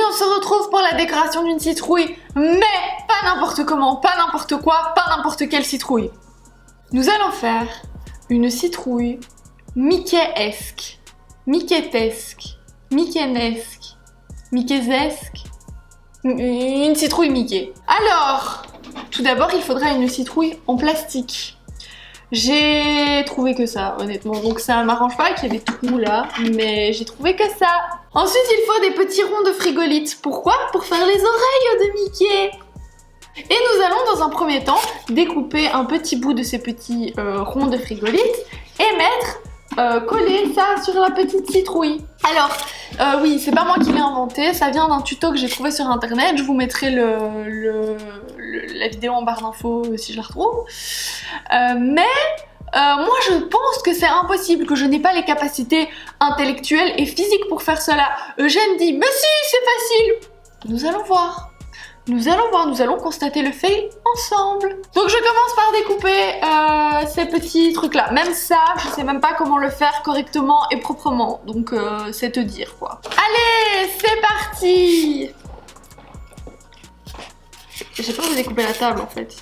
on se retrouve pour la décoration d'une citrouille, mais pas n'importe comment, pas n'importe quoi, pas n'importe quelle citrouille. Nous allons faire une citrouille Mickey-esque, Mickey-tesque, Mickey-nesque, Mickey-zesque, une citrouille Mickey. Alors, tout d'abord, il faudra une citrouille en plastique. J'ai trouvé que ça, honnêtement, donc ça m'arrange pas qu'il y ait des trous là, mais j'ai trouvé que ça. Ensuite, il faut des petits ronds de frigolite. Pourquoi? Pour faire les oreilles de Mickey. Et nous allons dans un premier temps découper un petit bout de ces petits ronds de frigolite et coller ça sur la petite citrouille. Alors, oui, c'est pas moi qui l'ai inventé, ça vient d'un tuto que j'ai trouvé sur internet. Je vous mettrai la vidéo en barre d'infos si je la retrouve. Moi je pense que c'est impossible, que je n'ai pas les capacités intellectuelles et physiques pour faire cela. Eugène dit, mais si, c'est facile. Nous allons voir. Nous allons constater le fait ensemble. Donc je commence par découper ces petits trucs là. Même ça, je sais même pas comment le faire correctement et proprement. Donc c'est te dire quoi. Allez, c'est parti. J'ai peur de découper la table en fait.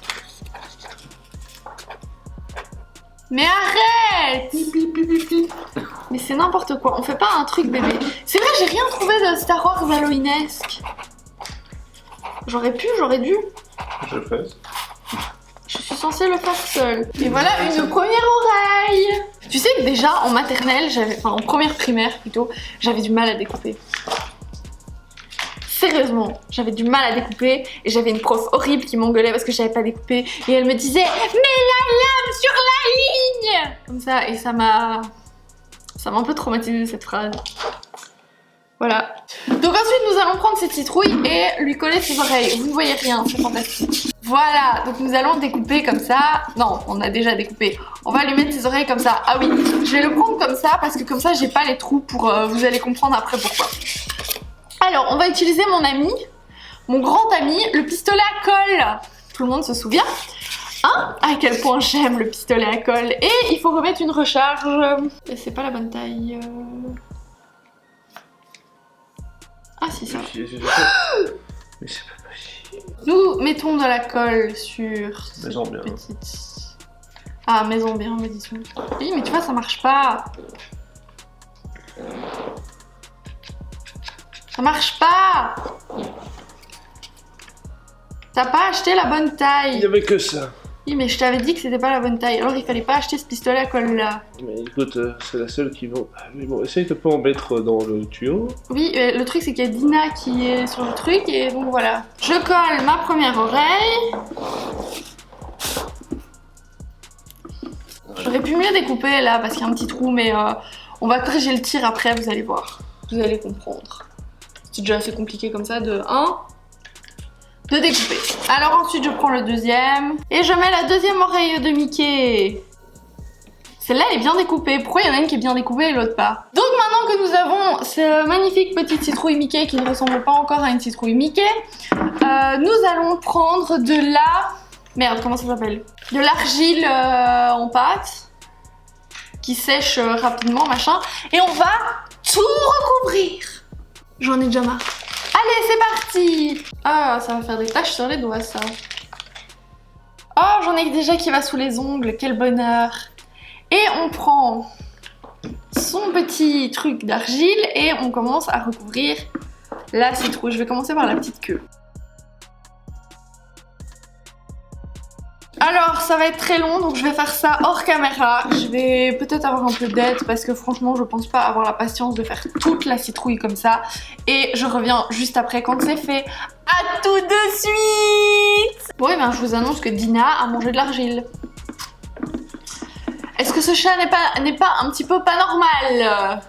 Mais arrête! Mais c'est n'importe quoi, on fait pas un truc bébé. C'est vrai, j'ai rien trouvé de Star Wars Halloweenesque. J'aurais dû. Je le fais. Je suis censée le faire seule. Et voilà une première oreille. Tu sais que déjà en maternelle, en première primaire plutôt, j'avais du mal à découper. Sérieusement, j'avais du mal à découper et j'avais une prof horrible qui m'engueulait parce que je savais pas découper et elle me disait « Mets la lame sur la ligne !» Comme ça, et ça m'a un peu traumatisé cette phrase. Voilà. Donc ensuite nous allons prendre cette citrouille et lui coller ses oreilles. Vous ne voyez rien, c'est fantastique. Voilà, donc nous allons découper comme ça. Non, on a déjà découpé. On va lui mettre ses oreilles comme ça. Ah oui, je vais le prendre comme ça parce que comme ça j'ai pas les trous pour... vous allez comprendre après pourquoi. Alors, on va utiliser mon grand ami, le pistolet à colle. Tout le monde se souvient, hein? À quel point j'aime le pistolet à colle. Et il faut remettre une recharge. Et c'est pas la bonne taille. Ah si, ça. Mais c'est pas possible. Nous mettons de la colle sur Maison bien. petite... Ah, maison bien, me dit-on. Oui, mais tu vois, ça marche pas. Ça marche pas. T'as pas acheté la bonne taille. Il n'y avait que ça. Oui, mais je t'avais dit que c'était pas la bonne taille. Alors il fallait pas acheter ce pistolet à colle là. Mais écoute, c'est la seule qui vaut. Mais bon, essaye de pas en mettre dans le tuyau. Oui, le truc c'est qu'il y a Dina qui est sur le truc et donc voilà. Je colle ma première oreille. J'aurais pu mieux découper là parce qu'il y a un petit trou, mais on va corriger le tir après, vous allez voir. Vous allez comprendre. C'est déjà assez compliqué comme ça de découper. Alors ensuite je prends le deuxième et je mets la deuxième oreille de Mickey. Celle-là elle est bien découpée. Pourquoi il y en a une qui est bien découpée et l'autre pas? Donc maintenant que nous avons cette magnifique petite citrouille Mickey qui ne ressemble pas encore à une citrouille Mickey, nous allons prendre de la... Merde, comment ça s'appelle? De l'argile en pâte qui sèche rapidement, machin. Et on va tout recouvrir. J'en ai déjà marre. Allez, c'est parti! Ah, ça va faire des taches sur les doigts, ça. Oh, j'en ai déjà qui va sous les ongles, quel bonheur! Et on prend son petit truc d'argile et on commence à recouvrir la citrouille. Je vais commencer par la petite queue. Alors ça va être très long donc je vais faire ça hors caméra. Je vais peut-être avoir un peu d'aide parce que franchement je pense pas avoir la patience de faire toute la citrouille comme ça. Et je reviens juste après quand c'est fait. À tout de suite. Bon et bien je vous annonce que Dina a mangé de l'argile. Est-ce que ce chat n'est pas un petit peu pas normal?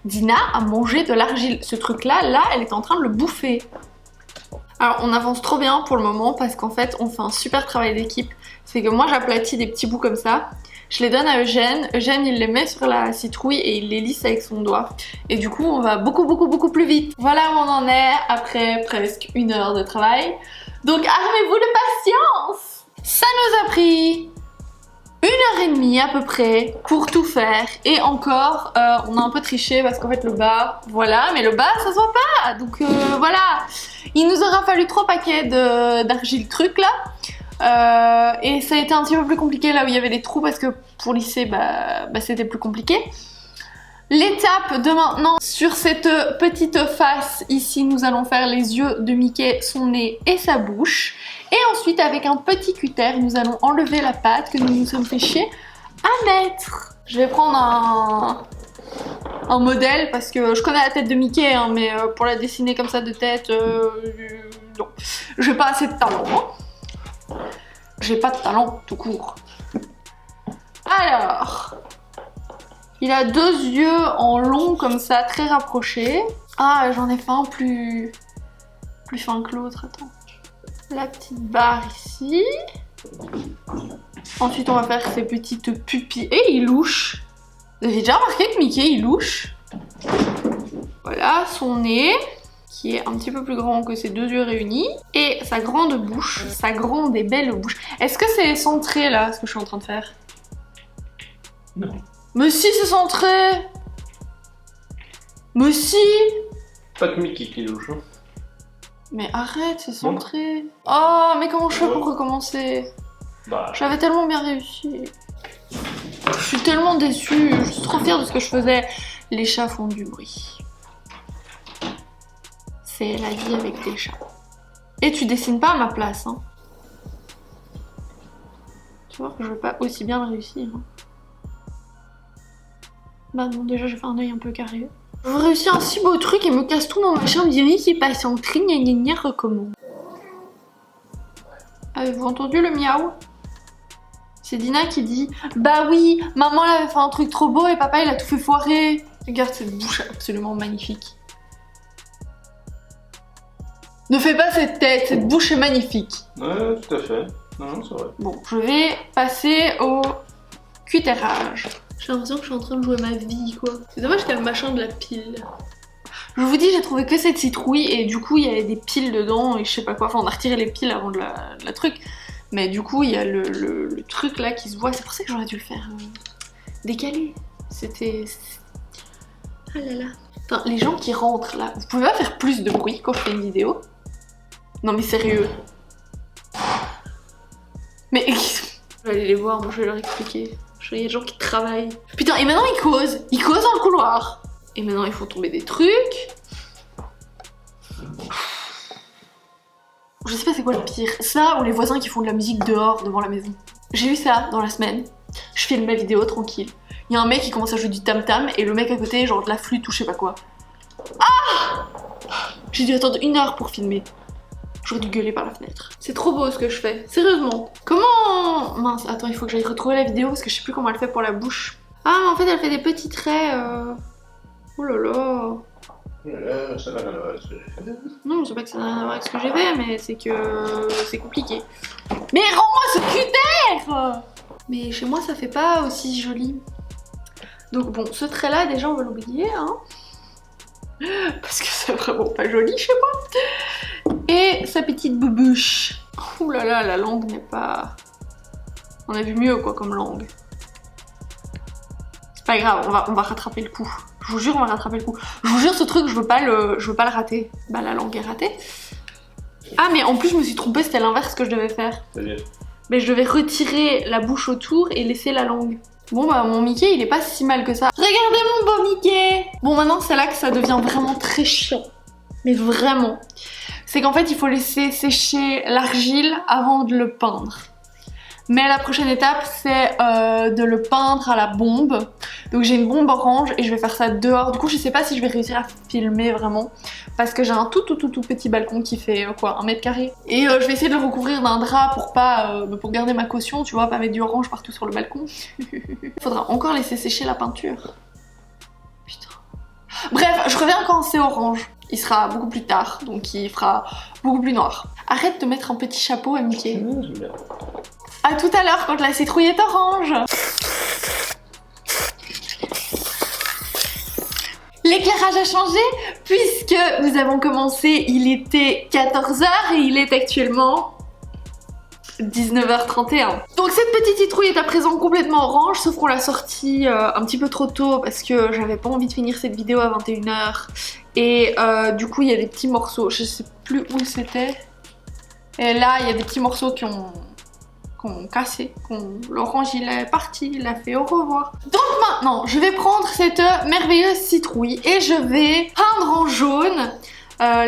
Dina a mangé de l'argile. Ce truc là, elle est en train de le bouffer. Alors on avance trop bien pour le moment parce qu'en fait on fait un super travail d'équipe. C'est que moi j'aplatis des petits bouts comme ça, je les donne à Eugène, Eugène il les met sur la citrouille et il les lisse avec son doigt. Et du coup on va beaucoup plus vite. Voilà où on en est après presque 1 heure de travail. Donc armez-vous de patience. Ça nous a pris 1h30 à peu près pour tout faire. Et encore, on a un peu triché parce qu'en fait le bas, voilà, mais le bas ça se voit pas. Donc voilà, il nous aura fallu 3 paquets d'argile truc là. Et ça a été un petit peu plus compliqué là où il y avait des trous parce que pour lisser, c'était plus compliqué. L'étape de maintenant, sur cette petite face ici, nous allons faire les yeux de Mickey, son nez et sa bouche. Et ensuite, avec un petit cutter, nous allons enlever la pâte que nous nous sommes fait chier à mettre. Je vais prendre un modèle parce que je connais la tête de Mickey, hein, mais pour la dessiner comme ça de tête, non. J'ai pas assez de talent. Hein. J'ai pas de talent tout court. Alors... il a 2 yeux en long comme ça, très rapprochés. Ah, j'en ai fait un plus fin que l'autre, attends. La petite barre ici. Ensuite, on va faire ses petites pupilles. Et il louche. Vous avez déjà remarqué que Mickey, il louche? Voilà, son nez, qui est un petit peu plus grand que ses 2 yeux réunis. Et sa grande bouche, sa grande et belle bouche. Est-ce que c'est centré, là, ce que je suis en train de faire? Non. Mais si, c'est centré. Mais si. Pas que Mickey qui louche. Hein. Mais arrête, c'est centré. Oh, mais comment je fais pour recommencer? J'avais tellement bien réussi. Je suis tellement déçue. Je suis trop fière de ce que je faisais. Les chats font du bruit. C'est la vie avec des chats. Et tu dessines pas à ma place, hein. Tu vois que je vais pas aussi bien le réussir. Hein. Bah non, déjà j'ai fait un œil un peu carré. Je veux réussir un si beau truc et me casse tout mon machin, me dit oui, qui passe en tri, gna gna gna, recommande. Avez-vous entendu le miaou? C'est Dina qui dit bah oui, maman elle avait fait un truc trop beau et papa il a tout fait foirer. Regarde cette bouche absolument magnifique. Ne fais pas cette tête, cette bouche est magnifique. Ouais, tout à fait. Non, c'est vrai. Bon, je vais passer au cuttérage. J'ai l'impression que je suis en train de jouer ma vie, quoi. C'est dommage qu'il y a le machin de la pile. Je vous dis, j'ai trouvé que cette citrouille et du coup, il y avait des piles dedans et je sais pas quoi. Enfin, on a retiré les piles avant de la truc. Mais du coup, il y a le truc là qui se voit. C'est pour ça que j'aurais dû le faire décaler. C'était... Ah là là. Enfin, les gens qui rentrent là, vous pouvez pas faire plus de bruit quand je fais une vidéo? Non mais sérieux. Mais... je vais aller les voir, moi je vais leur expliquer. Il y a des gens qui travaillent. Putain, et maintenant ils causent dans le couloir. Et maintenant il faut tomber des trucs. Je sais pas c'est quoi le pire. Ça ou les voisins qui font de la musique dehors devant la maison. J'ai eu ça dans la semaine. Je filme ma vidéo tranquille. Il y a un mec qui commence à jouer du tam-tam et le mec à côté genre de la flûte ou je sais pas quoi. Ah! J'ai dû attendre 1 heure pour filmer. J'aurais dû gueuler par la fenêtre. C'est trop beau ce que je fais, sérieusement. Comment... Mince, attends, il faut que j'aille retrouver la vidéo parce que je sais plus comment elle fait pour la bouche. Ah, mais en fait, elle fait des petits traits. Oh là là. Ça n'a rien à voir avec ce que j'ai fait. Non, je sais pas que ça n'a rien à voir avec ce que j'ai fait, mais c'est que... c'est compliqué. Mais rends-moi ce cutter! Mais chez moi, ça fait pas aussi joli. Donc bon, ce trait-là, déjà, on va l'oublier, hein. Parce que c'est vraiment pas joli chez moi. Et sa petite boubouche. Ouh là là, la langue n'est pas... On a vu mieux quoi comme langue. C'est pas grave, on va rattraper le coup. Je vous jure, on va rattraper le coup. Je vous jure, ce truc, je veux pas le rater. Bah la langue est ratée. Ah mais en plus je me suis trompée, c'était l'inverse que je devais faire. C'est-à-dire ? Mais je devais retirer la bouche autour et laisser la langue. Bon bah mon Mickey il est pas si mal que ça. Regardez mon beau Mickey! Bon maintenant c'est là que ça devient vraiment très chiant. Mais vraiment. C'est qu'en fait il faut laisser sécher l'argile avant de le peindre. Mais la prochaine étape c'est de le peindre à la bombe. Donc j'ai une bombe orange et je vais faire ça dehors. Du coup je sais pas si je vais réussir à filmer vraiment. Parce que j'ai un tout petit balcon qui fait quoi, 1 mètre carré. Et je vais essayer de le recouvrir d'un drap pour pas, pour garder ma caution, tu vois, pas mettre du orange partout sur le balcon. Faudra encore laisser sécher la peinture. Putain. Bref, je reviens quand c'est orange. Il sera beaucoup plus tard, donc il fera beaucoup plus noir. Arrête de mettre un petit chapeau à Mickey. À tout à l'heure quand la citrouille est orange. L'éclairage a changé puisque nous avons commencé, il était 14 h et il est actuellement 19h31. Donc cette petite citrouille est à présent complètement orange, sauf qu'on l'a sortie un petit peu trop tôt parce que j'avais pas envie de finir cette vidéo à 21h. Et du coup il y a des petits morceaux, je sais plus où c'était. Et là il y a des petits morceaux qui ont cassé. L'orange il est parti, il a fait au revoir. Donc maintenant je vais prendre cette merveilleuse citrouille et je vais peindre en jaune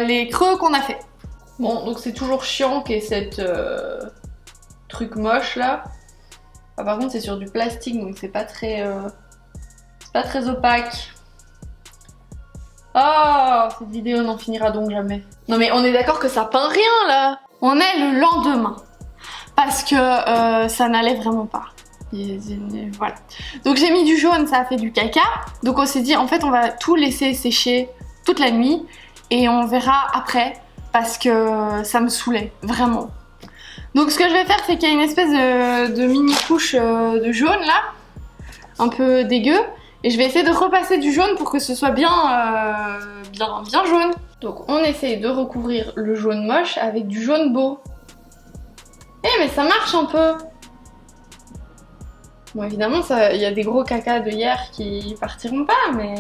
les creux qu'on a fait. Bon, donc c'est toujours chiant qu'il y ait cette truc moche là. Ah, par contre c'est sur du plastique donc c'est pas très opaque. Oh, cette vidéo n'en finira donc jamais. Non mais on est d'accord que ça peint rien là. On est le lendemain. Parce que ça n'allait vraiment pas. Et voilà. Donc j'ai mis du jaune, ça a fait du caca. Donc on s'est dit en fait on va tout laisser sécher toute la nuit. Et on verra après. Parce que ça me saoulait, vraiment. Donc ce que je vais faire, c'est qu'il y a une espèce de mini couche de jaune là, un peu dégueu, et je vais essayer de repasser du jaune pour que ce soit bien jaune. Donc on essaye de recouvrir le jaune moche avec du jaune beau. Eh mais ça marche un peu. Bon évidemment, il y a des gros cacas de hier qui partiront pas, mais...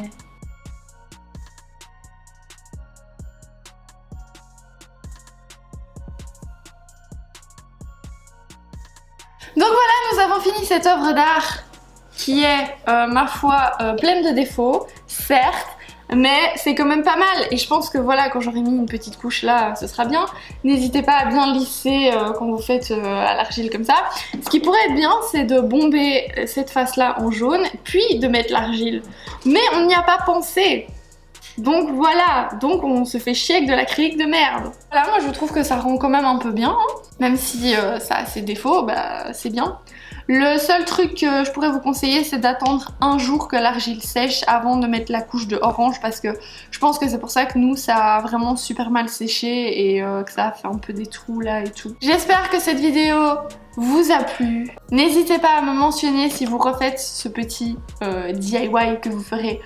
Donc voilà, nous avons fini cette œuvre d'art qui est, ma foi, pleine de défauts, certes, mais c'est quand même pas mal. Et je pense que voilà, quand j'aurai mis une petite couche là, ce sera bien. N'hésitez pas à bien lisser quand vous faites à l'argile comme ça. Ce qui pourrait être bien, c'est de bomber cette face-là en jaune, puis de mettre l'argile. Mais on n'y a pas pensé. Donc voilà, donc on se fait chier avec de l'acrylique de merde. Voilà, moi je trouve que ça rend quand même un peu bien, hein. Même si ça a ses défauts, bah c'est bien. Le seul truc que je pourrais vous conseiller, c'est d'attendre un jour que l'argile sèche avant de mettre la couche de orange, parce que je pense que c'est pour ça que nous ça a vraiment super mal séché et que ça a fait un peu des trous là et tout. J'espère que cette vidéo vous a plu. N'hésitez pas à me mentionner si vous refaites ce petit DIY que vous ferez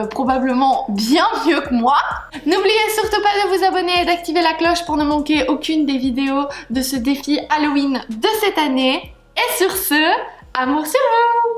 probablement bien mieux que moi. N'oubliez surtout pas de vous abonner et d'activer la cloche pour ne manquer aucune des vidéos de ce défi Halloween de cette année. Et sur ce, amour sur vous!